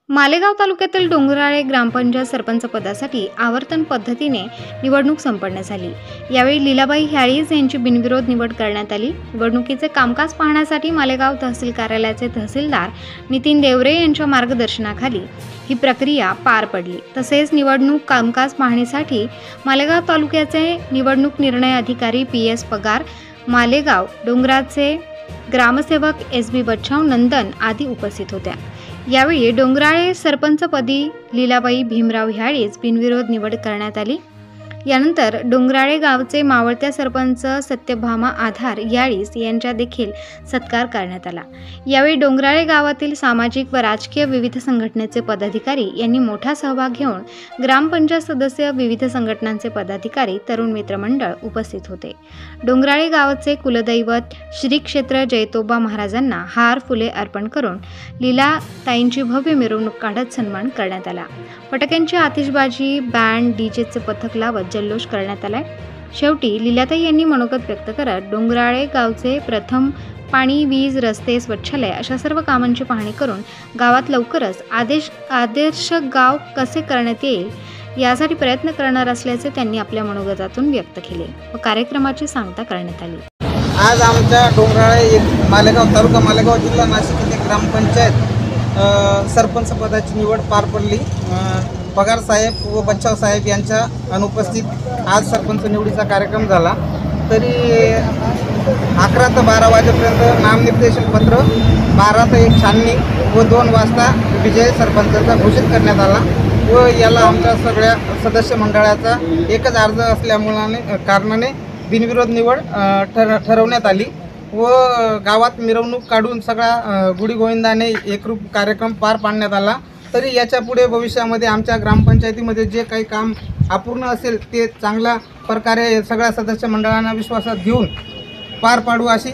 मालेगाव तालुक्यातील डोंगराळे ग्रामपंचायत सरपंच पदासाठी आवर्तन पद्धतीने निवडणूक संपन्न झाली। यावेळी लीलाबाई ह्याळीज यांची बिनविरोध निवड करण्यात आली। निवडणुकीचे कामकाज पाहण्यासाठी मालेगाव तहसील कार्यालयाचे तहसीलदार नितीन देवरे यांच्या मार्गदर्शनाखाली ही प्रक्रिया पार पडली। तसेच निवडणूक कामकाज पाहणीसाठी मालेगाव तालुक्याचे निवडणूक निर्णय अधिकारी PS पगार, मालेगाव डोंगराचे ग्रामसेवक SB बच्चाव नंदन आदी उपस्थित होत्या। यावेळी डोंगराळे सरपंचपदी लीलाबाई भीमराव ह्याळीज बिनविरोध निवड करण्यात आली। यानंतर डोंगराळे गावचे मावळत्या सरपंच सत्यभामा आधार ह्याळीज यांचा देखील सत्कार करण्यात आला। यावेळी डोंगराळे गावातील सामाजिक व राजकीय विविध संघटनेचे पदाधिकारी यांनी मोठा सहभाग घेऊन ग्रामपंचायत सदस्य, विविध संघटनांचे पदाधिकारी, तरुण मित्र मंडळ उपस्थित होते। डोंगराळे गावाचे कुलदैवत श्री क्षेत्र जयतोबा महाराजांना हार फुले अर्पण करून लीलाताईंची भव्य मिरवणूक काढत सन्मान करण्यात आला। फटाक्यांची आतिषबाजी, बँड, डीजेचे पथक लावत जल्लोष करण्यात आलाय। शेवटी लीलाताई यांनी मनोगत व्यक्त करत डोंगराळे गावचे प्रथम पाणी, वीज, रस्ते, स्वच्छालय अशा सर्व कामांची पाहणी करून गावात लवकरच आदर्श गाव कसे करण्यात येईल यासाठी प्रयत्न करणार असल्याचे त्यांनी आपल्या मनोगतातून व्यक्त केले व कार्यक्रमाची सांगता करण्यात आली। आज आमच्या डोंगराळे मालेगाव तालुका, मालेगाव जिल्हा नाशिक येथे ग्रामपंचायत सरपंच पदाची निवड पार पडली। पगार साहेब व बच्चाव साहेब यांच्या अनुपस्थित आज सरपंच निवडीचा कार्यक्रम झाला। तरी 11 ते 12 वाजेपर्यंत नामनिर्देशन पत्र, 12 ते 1 छाननी व 2 वाजता विजय सरपंचाचा घोषित करण्यात आला व याला आमच्या सगळ्या सदस्य मंडळाचा एकच अर्ज असल्यामुळे कारणाने बिनविरोध निवड ठरवण्यात आली व गावात मिरवणूक काढून सगळा गुढी गोविंदाने एकरूप कार्यक्रम पार पाडण्यात आला। तरी याच्या पुढे भविष्यामध्ये आमच्या ग्रामपंचायतीमध्ये जे काही काम अपूर्ण असेल ते चांगल्या प्रकारे सगळ्या सदस्य मंडळांना विश्वासात घेऊन पार पाडू अशी